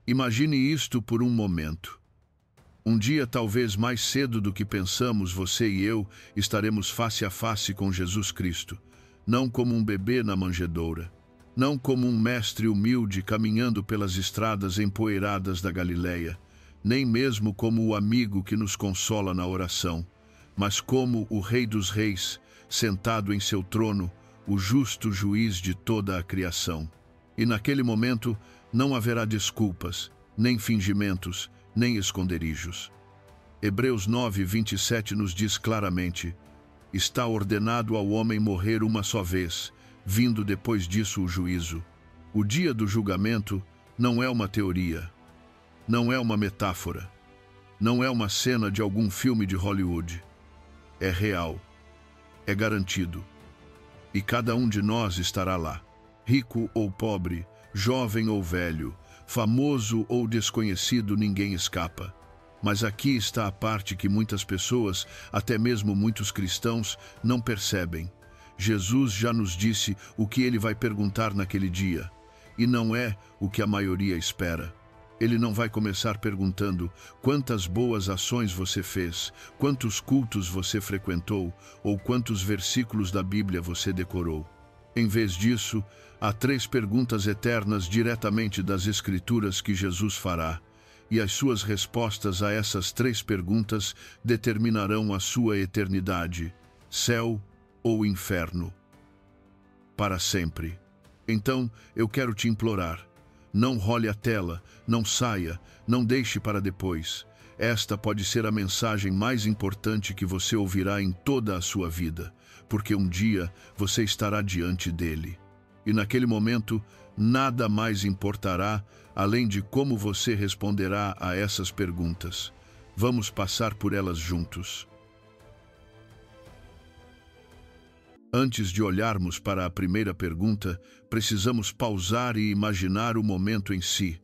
Imagine isto por um momento. Um dia, talvez mais cedo do que pensamos, você e eu estaremos face a face com Jesus Cristo, não como um bebê na manjedoura, não como um mestre humilde caminhando pelas estradas empoeiradas da Galileia, nem mesmo como o amigo que nos consola na oração, mas como o Rei dos Reis, sentado em seu trono, o justo juiz de toda a criação. E naquele momento não haverá desculpas, nem fingimentos, nem esconderijos. Hebreus 9:27 nos diz claramente: está ordenado ao homem morrer uma só vez, vindo depois disso o juízo. O dia do julgamento não é uma teoria, não é uma metáfora, não é uma cena de algum filme de Hollywood. É real, é garantido. E cada um de nós estará lá, rico ou pobre, jovem ou velho, famoso ou desconhecido, ninguém escapa. Mas aqui está a parte que muitas pessoas, até mesmo muitos cristãos, não percebem. Jesus já nos disse o que ele vai perguntar naquele dia, e não é o que a maioria espera. Ele não vai começar perguntando quantas boas ações você fez, quantos cultos você frequentou ou quantos versículos da Bíblia você decorou. Em vez disso, há 3 perguntas eternas diretamente das Escrituras que Jesus fará, e as suas respostas a essas 3 perguntas determinarão a sua eternidade, céu ou inferno, para sempre. Então, eu quero te implorar: não role a tela, não saia, não deixe para depois. Esta pode ser a mensagem mais importante que você ouvirá em toda a sua vida, porque um dia você estará diante dele. E naquele momento, nada mais importará além de como você responderá a essas perguntas. Vamos passar por elas juntos. Antes de olharmos para a primeira pergunta, precisamos pausar e imaginar o momento em si.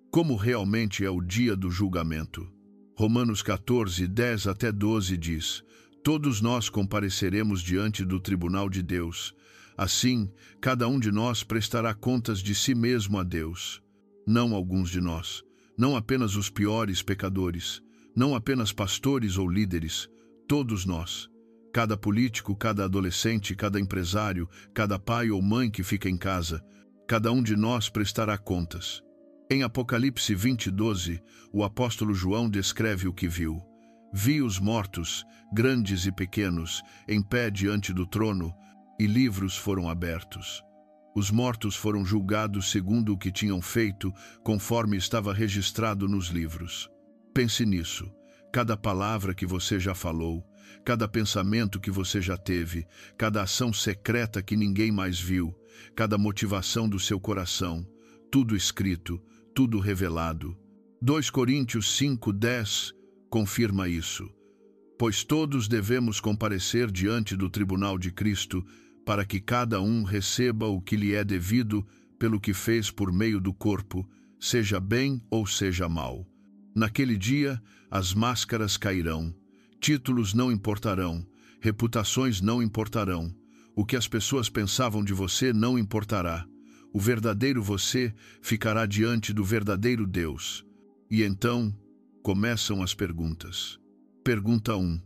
Como realmente é o dia do julgamento? Romanos 14:10 até 12 diz: todos nós compareceremos diante do tribunal de Deus. Assim, cada um de nós prestará contas de si mesmo a Deus. Não alguns de nós, não apenas os piores pecadores, não apenas pastores ou líderes, todos nós. Cada político, cada adolescente, cada empresário, cada pai ou mãe que fica em casa, cada um de nós prestará contas. Em Apocalipse 20:12, o apóstolo João descreve o que viu. Vi os mortos, grandes e pequenos, em pé diante do trono, e livros foram abertos. Os mortos foram julgados segundo o que tinham feito, conforme estava registrado nos livros. Pense nisso. Cada palavra que você já falou, cada pensamento que você já teve, cada ação secreta que ninguém mais viu, cada motivação do seu coração, tudo escrito, tudo revelado. 2 Coríntios 5:10 confirma isso. Pois todos devemos comparecer diante do tribunal de Cristo, para que cada um receba o que lhe é devido pelo que fez por meio do corpo, seja bem ou seja mal. Naquele dia, as máscaras cairão, títulos não importarão, reputações não importarão, o que as pessoas pensavam de você não importará. O verdadeiro você ficará diante do verdadeiro Deus. E então, começam as perguntas. Pergunta 1.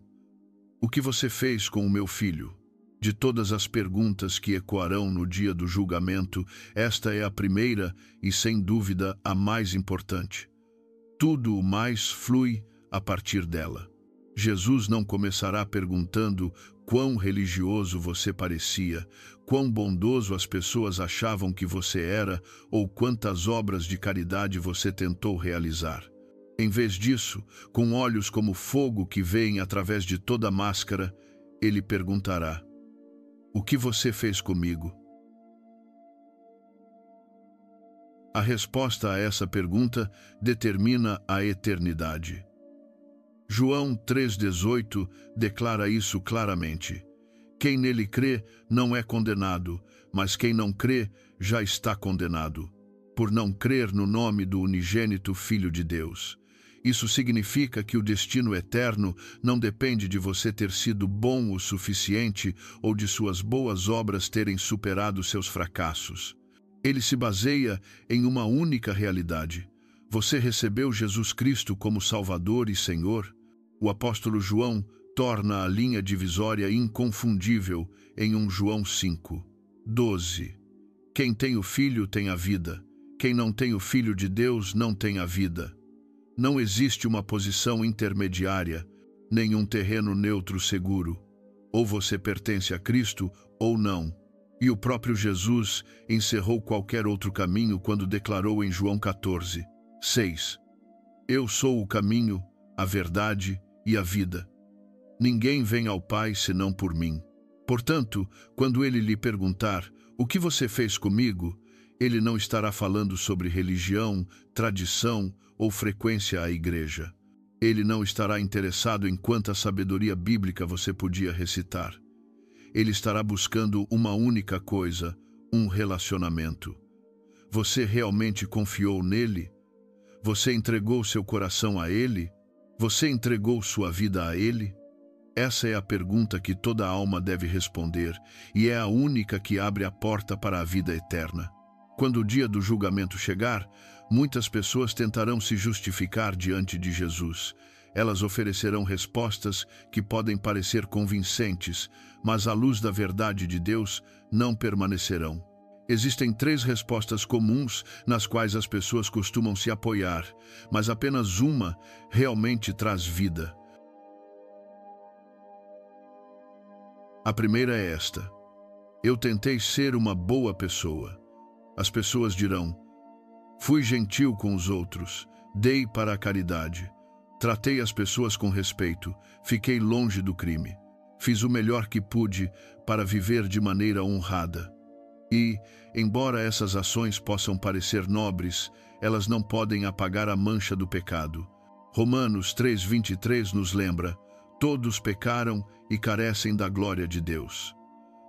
O que você fez com o meu filho? De todas as perguntas que ecoarão no dia do julgamento, esta é a primeira e, sem dúvida, a mais importante. Tudo o mais flui a partir dela. Jesus não começará perguntando quão religioso você parecia, quão bondoso as pessoas achavam que você era ou quantas obras de caridade você tentou realizar. Em vez disso, com olhos como fogo que veem através de toda máscara, ele perguntará: o que você fez comigo? A resposta a essa pergunta determina a eternidade. João 3,18 declara isso claramente. Quem nele crê não é condenado, mas quem não crê já está condenado, por não crer no nome do unigênito Filho de Deus. Isso significa que o destino eterno não depende de você ter sido bom o suficiente ou de suas boas obras terem superado seus fracassos. Ele se baseia em uma única realidade. Você recebeu Jesus Cristo como Salvador e Senhor? O apóstolo João torna a linha divisória inconfundível em 1 João 5:12. Quem tem o Filho tem a vida. Quem não tem o Filho de Deus não tem a vida. Não existe uma posição intermediária, nenhum terreno neutro seguro. Ou você pertence a Cristo ou não. E o próprio Jesus encerrou qualquer outro caminho quando declarou em João 14:6: Eu sou o caminho, a verdade e a vida. Ninguém vem ao Pai senão por mim. Portanto, quando ele lhe perguntar, o que você fez comigo? Ele não estará falando sobre religião, tradição ou frequência à igreja. Ele não estará interessado em quanta sabedoria bíblica você podia recitar. Ele estará buscando uma única coisa, um relacionamento. Você realmente confiou nele? Você entregou seu coração a ele? Você entregou sua vida a ele? Essa é a pergunta que toda alma deve responder, e é a única que abre a porta para a vida eterna. Quando o dia do julgamento chegar, muitas pessoas tentarão se justificar diante de Jesus. Elas oferecerão respostas que podem parecer convincentes, mas à luz da verdade de Deus não permanecerão. Existem 3 respostas comuns nas quais as pessoas costumam se apoiar, mas apenas uma realmente traz vida. A primeira é esta: eu tentei ser uma boa pessoa. As pessoas dirão: fui gentil com os outros, dei para a caridade, tratei as pessoas com respeito, fiquei longe do crime, fiz o melhor que pude para viver de maneira honrada. E, embora essas ações possam parecer nobres, elas não podem apagar a mancha do pecado. Romanos 3:23 nos lembra: todos pecaram e carecem da glória de Deus.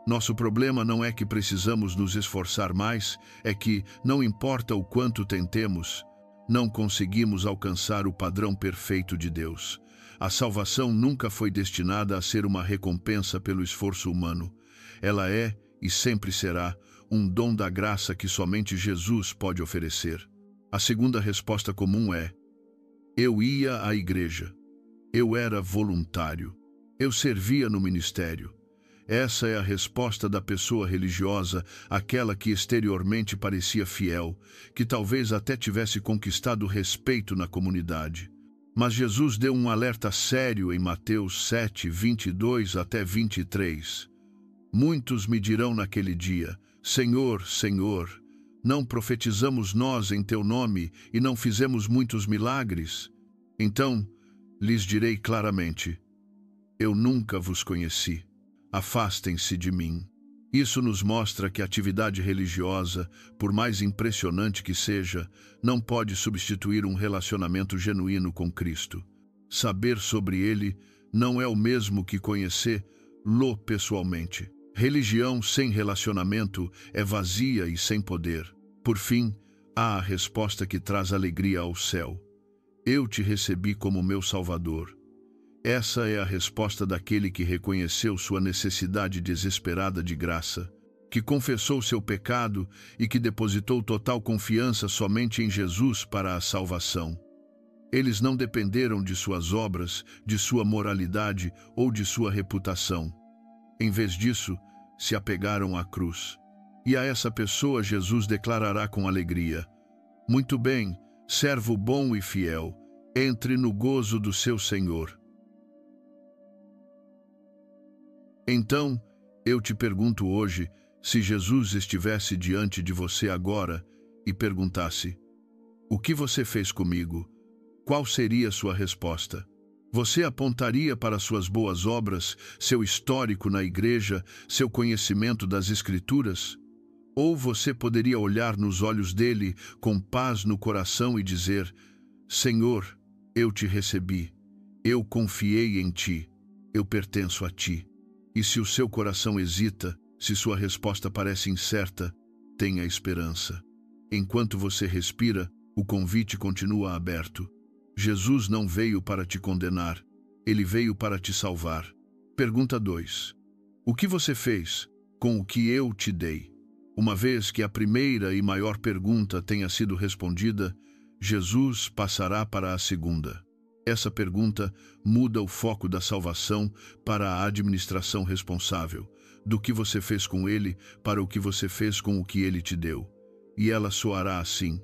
Nosso problema não é que precisamos nos esforçar mais, é que, não importa o quanto tentemos, não conseguimos alcançar o padrão perfeito de Deus. A salvação nunca foi destinada a ser uma recompensa pelo esforço humano. Ela é, e sempre será, um dom da graça que somente Jesus pode oferecer. A segunda resposta comum é: eu ia à igreja. Eu era voluntário. Eu servia no ministério. Essa é a resposta da pessoa religiosa, aquela que exteriormente parecia fiel, que talvez até tivesse conquistado respeito na comunidade. Mas Jesus deu um alerta sério em Mateus 7:22 até 23. Muitos me dirão naquele dia: Senhor, Senhor, não profetizamos nós em teu nome e não fizemos muitos milagres? Então lhes direi claramente: eu nunca vos conheci. Afastem-se de mim. Isso nos mostra que a atividade religiosa, por mais impressionante que seja, não pode substituir um relacionamento genuíno com Cristo. Saber sobre ele não é o mesmo que conhecê-lo pessoalmente. Religião sem relacionamento é vazia e sem poder. Por fim, há a resposta que traz alegria ao céu: eu te recebi como meu Salvador. Essa é a resposta daquele que reconheceu sua necessidade desesperada de graça, que confessou seu pecado e que depositou total confiança somente em Jesus para a salvação. Eles não dependeram de suas obras, de sua moralidade ou de sua reputação. Em vez disso, se apegaram à cruz. E a essa pessoa Jesus declarará com alegria: muito bem, servo bom e fiel, entre no gozo do seu Senhor. Então, eu te pergunto hoje, se Jesus estivesse diante de você agora e perguntasse: o que você fez comigo? Qual seria sua resposta? Você apontaria para suas boas obras, seu histórico na igreja, seu conhecimento das Escrituras? Ou você poderia olhar nos olhos dele com paz no coração e dizer: Senhor, eu te recebi, eu confiei em ti, eu pertenço a ti. E se o seu coração hesita, se sua resposta parece incerta, tenha esperança. Enquanto você respira, o convite continua aberto. Jesus não veio para te condenar, ele veio para te salvar. Pergunta 2. O que você fez com o que eu te dei? Uma vez que a primeira e maior pergunta tenha sido respondida, Jesus passará para a segunda? Essa pergunta muda o foco da salvação para a administração responsável, do que você fez com ele para o que você fez com o que ele te deu. E ela soará assim: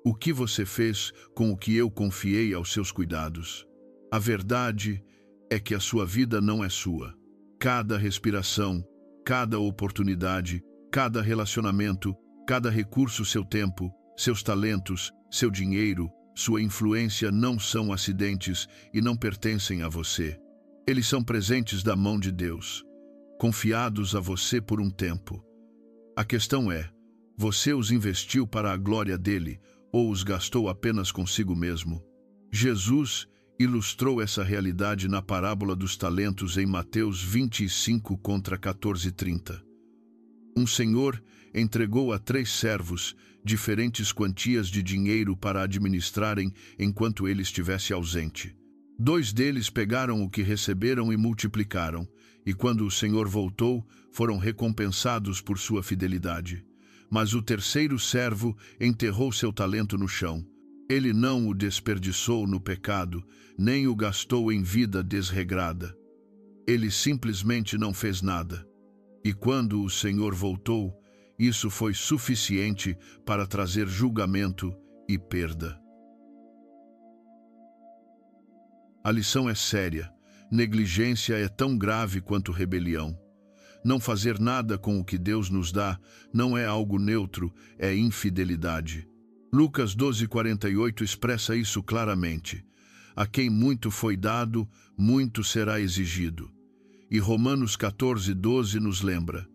o que você fez com o que eu confiei aos seus cuidados? A verdade é que a sua vida não é sua. Cada respiração, cada oportunidade, cada relacionamento, cada recurso, seu tempo, seus talentos, seu dinheiro, sua influência não são acidentes e não pertencem a você. Eles são presentes da mão de Deus, confiados a você por um tempo. A questão é: você os investiu para a glória dele ou os gastou apenas consigo mesmo? Jesus ilustrou essa realidade na parábola dos talentos em Mateus 25:14-30. Um senhor entregou a 3 servos diferentes quantias de dinheiro para administrarem enquanto ele estivesse ausente. 2 deles pegaram o que receberam e multiplicaram, e quando o senhor voltou, foram recompensados por sua fidelidade. Mas o 3º servo enterrou seu talento no chão. Ele não o desperdiçou no pecado, nem o gastou em vida desregrada. Ele simplesmente não fez nada. E quando o Senhor voltou, isso foi suficiente para trazer julgamento e perda. A lição é séria. Negligência é tão grave quanto rebelião. Não fazer nada com o que Deus nos dá não é algo neutro, é infidelidade. Lucas 12:48 expressa isso claramente. A quem muito foi dado, muito será exigido. E Romanos 14:12 nos lembra: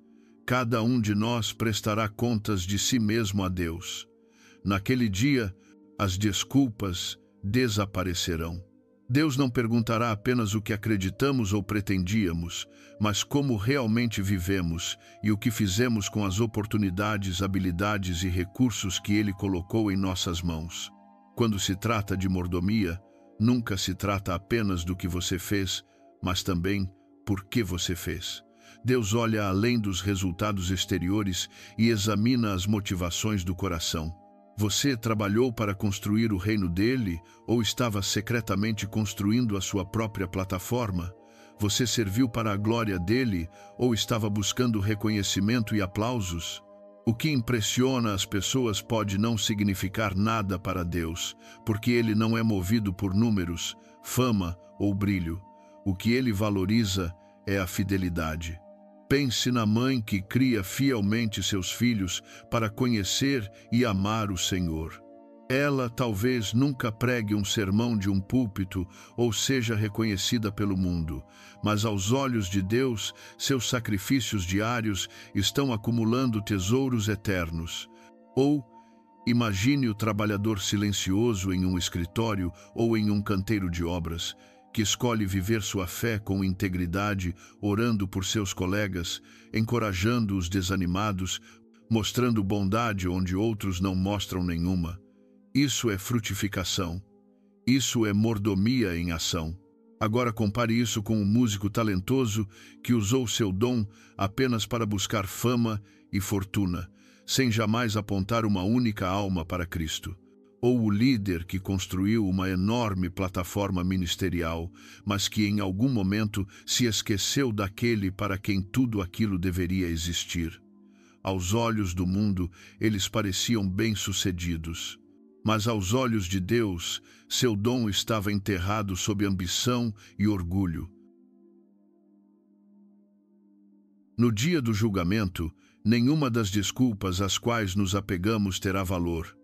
cada um de nós prestará contas de si mesmo a Deus. Naquele dia, as desculpas desaparecerão. Deus não perguntará apenas o que acreditamos ou pretendíamos, mas como realmente vivemos e o que fizemos com as oportunidades, habilidades e recursos que Ele colocou em nossas mãos. Quando se trata de mordomia, nunca se trata apenas do que você fez, mas também por que você fez. Deus olha além dos resultados exteriores e examina as motivações do coração. Você trabalhou para construir o reino dele ou estava secretamente construindo a sua própria plataforma? Você serviu para a glória dele ou estava buscando reconhecimento e aplausos? O que impressiona as pessoas pode não significar nada para Deus, porque ele não é movido por números, fama ou brilho. O que ele valoriza é a fidelidade. Pense na mãe que cria fielmente seus filhos para conhecer e amar o Senhor. Ela talvez nunca pregue um sermão de um púlpito ou seja reconhecida pelo mundo, mas aos olhos de Deus, seus sacrifícios diários estão acumulando tesouros eternos. Ou imagine o trabalhador silencioso em um escritório ou em um canteiro de obras, que escolhe viver sua fé com integridade, orando por seus colegas, encorajando os desanimados, mostrando bondade onde outros não mostram nenhuma. Isso é frutificação. Isso é mordomia em ação. Agora compare isso com um músico talentoso que usou seu dom apenas para buscar fama e fortuna, sem jamais apontar uma única alma para Cristo. Ou o líder que construiu uma enorme plataforma ministerial, mas que em algum momento se esqueceu daquele para quem tudo aquilo deveria existir. Aos olhos do mundo, eles pareciam bem-sucedidos. Mas aos olhos de Deus, seu dom estava enterrado sob ambição e orgulho. No dia do julgamento, nenhuma das desculpas às quais nos apegamos terá valor.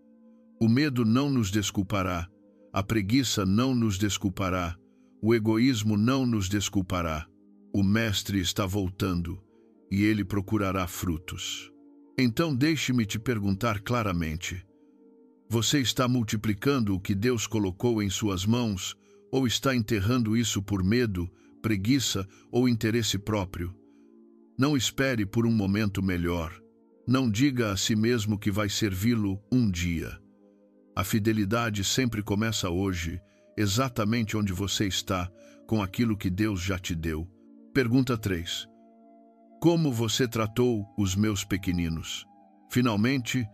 O medo não nos desculpará, a preguiça não nos desculpará, o egoísmo não nos desculpará. O Mestre está voltando e ele procurará frutos. Então deixe-me te perguntar claramente: você está multiplicando o que Deus colocou em suas mãos ou está enterrando isso por medo, preguiça ou interesse próprio? Não espere por um momento melhor. Não diga a si mesmo que vai servi-lo um dia. A fidelidade sempre começa hoje, exatamente onde você está, com aquilo que Deus já te deu. Pergunta 3. Como você tratou os meus pequeninos? Finalmente,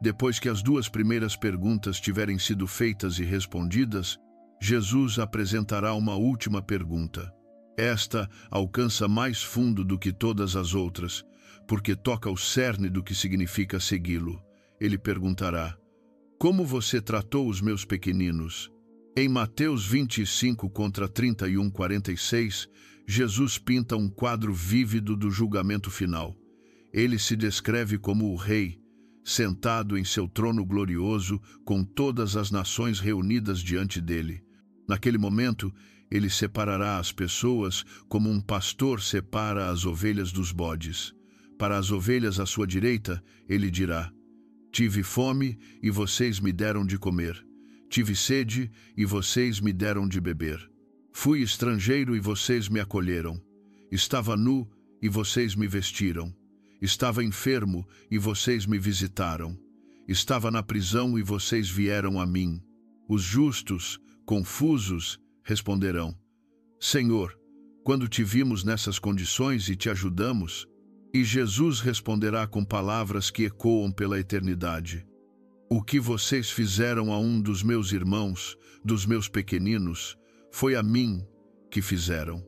Depois que as duas primeiras perguntas tiverem sido feitas e respondidas, Jesus apresentará uma última pergunta. Esta alcança mais fundo do que todas as outras, porque toca o cerne do que significa segui-lo. Ele perguntará: como você tratou os meus pequeninos? Em Mateus 25, contra 31:46, Jesus pinta um quadro vívido do julgamento final. Ele se descreve como o rei, sentado em seu trono glorioso, com todas as nações reunidas diante dele. Naquele momento, ele separará as pessoas como um pastor separa as ovelhas dos bodes. Para as ovelhas à sua direita, ele dirá: tive fome e vocês me deram de comer. Tive sede e vocês me deram de beber. Fui estrangeiro e vocês me acolheram. Estava nu e vocês me vestiram. Estava enfermo e vocês me visitaram. Estava na prisão e vocês vieram a mim. Os justos, confusos, responderão: Senhor, quando te vimos nessas condições e te ajudamos? E Jesus responderá com palavras que ecoam pela eternidade: o que vocês fizeram a um dos meus irmãos, dos meus pequeninos, foi a mim que fizeram.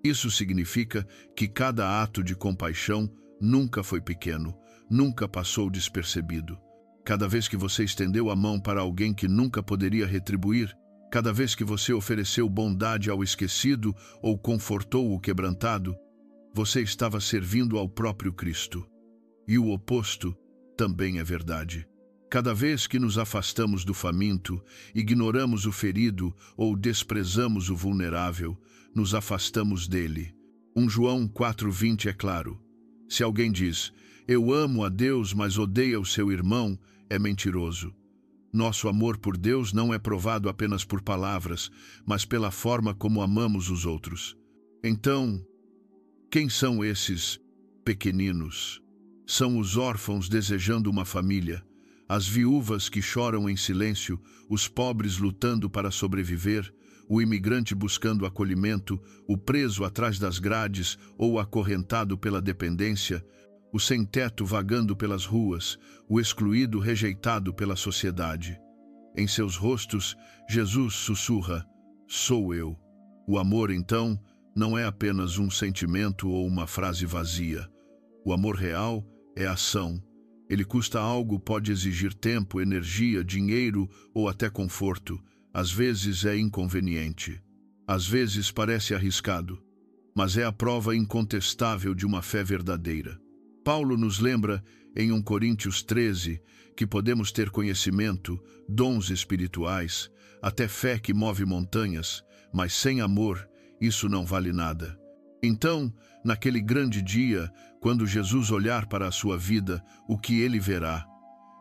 Isso significa que cada ato de compaixão nunca foi pequeno, nunca passou despercebido. Cada vez que você estendeu a mão para alguém que nunca poderia retribuir, cada vez que você ofereceu bondade ao esquecido ou confortou o quebrantado, você estava servindo ao próprio Cristo. E o oposto também é verdade. Cada vez que nos afastamos do faminto, ignoramos o ferido ou desprezamos o vulnerável, nos afastamos dele. 1 João 4:20 é claro. Se alguém diz: eu amo a Deus, mas odeia o seu irmão, é mentiroso. Nosso amor por Deus não é provado apenas por palavras, mas pela forma como amamos os outros. Então, quem são esses pequeninos? São os órfãos desejando uma família, as viúvas que choram em silêncio, os pobres lutando para sobreviver, o imigrante buscando acolhimento, o preso atrás das grades ou acorrentado pela dependência, o sem-teto vagando pelas ruas, o excluído rejeitado pela sociedade. Em seus rostos, Jesus sussurra: sou eu. O amor, então, não é apenas um sentimento ou uma frase vazia. O amor real é ação. Ele custa algo, pode exigir tempo, energia, dinheiro ou até conforto. Às vezes é inconveniente. Às vezes parece arriscado. Mas é a prova incontestável de uma fé verdadeira. Paulo nos lembra, em 1 Coríntios 13, que podemos ter conhecimento, dons espirituais, até fé que move montanhas, mas sem amor, isso não vale nada. Então, naquele grande dia, quando Jesus olhar para a sua vida, o que ele verá?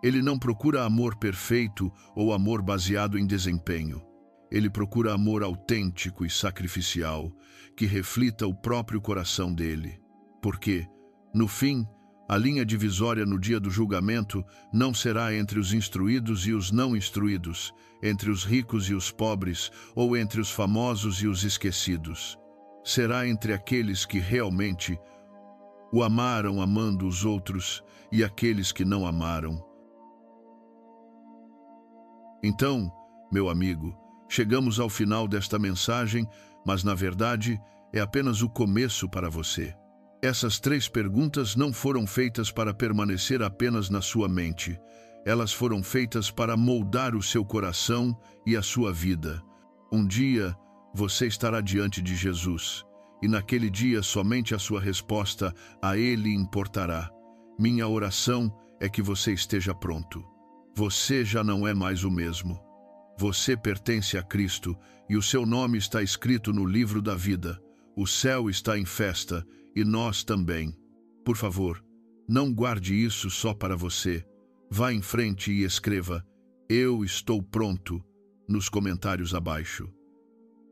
Ele não procura amor perfeito ou amor baseado em desempenho. Ele procura amor autêntico e sacrificial, que reflita o próprio coração dele. Porque, no fim, a linha divisória no dia do julgamento não será entre os instruídos e os não instruídos, entre os ricos e os pobres, ou entre os famosos e os esquecidos. Será entre aqueles que realmente o amaram amando os outros e aqueles que não amaram. Então, meu amigo, chegamos ao final desta mensagem, mas na verdade é apenas o começo para você. Essas 3 perguntas não foram feitas para permanecer apenas na sua mente. Elas foram feitas para moldar o seu coração e a sua vida. Um dia, você estará diante de Jesus, e naquele dia somente a sua resposta a Ele importará. Minha oração é que você esteja pronto. Você já não é mais o mesmo. Você pertence a Cristo e o seu nome está escrito no livro da vida. O céu está em festa e nós também. Por favor, não guarde isso só para você. Vá em frente e escreva: eu estou pronto, nos comentários abaixo.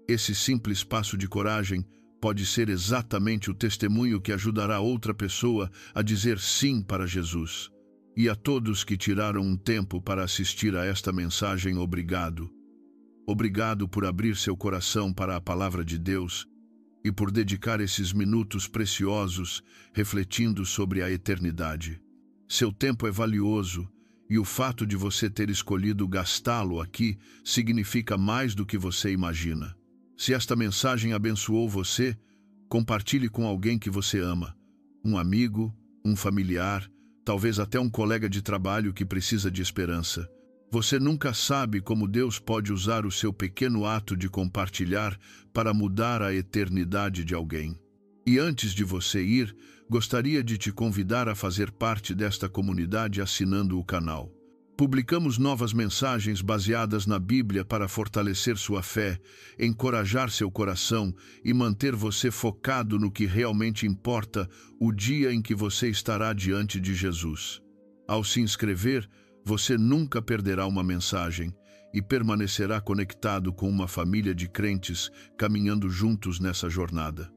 Esse simples passo de coragem pode ser exatamente o testemunho que ajudará outra pessoa a dizer sim para Jesus. E a todos que tiraram um tempo para assistir a esta mensagem, obrigado. Obrigado por abrir seu coração para a palavra de Deus e por dedicar esses minutos preciosos refletindo sobre a eternidade. Seu tempo é valioso e o fato de você ter escolhido gastá-lo aqui significa mais do que você imagina. Se esta mensagem abençoou você, compartilhe com alguém que você ama, um amigo, um familiar, talvez até um colega de trabalho que precisa de esperança. Você nunca sabe como Deus pode usar o seu pequeno ato de compartilhar para mudar a eternidade de alguém. E antes de você ir, gostaria de te convidar a fazer parte desta comunidade assinando o canal. Publicamos novas mensagens baseadas na Bíblia para fortalecer sua fé, encorajar seu coração e manter você focado no que realmente importa o dia em que você estará diante de Jesus. Ao se inscrever, você nunca perderá uma mensagem e permanecerá conectado com uma família de crentes caminhando juntos nessa jornada.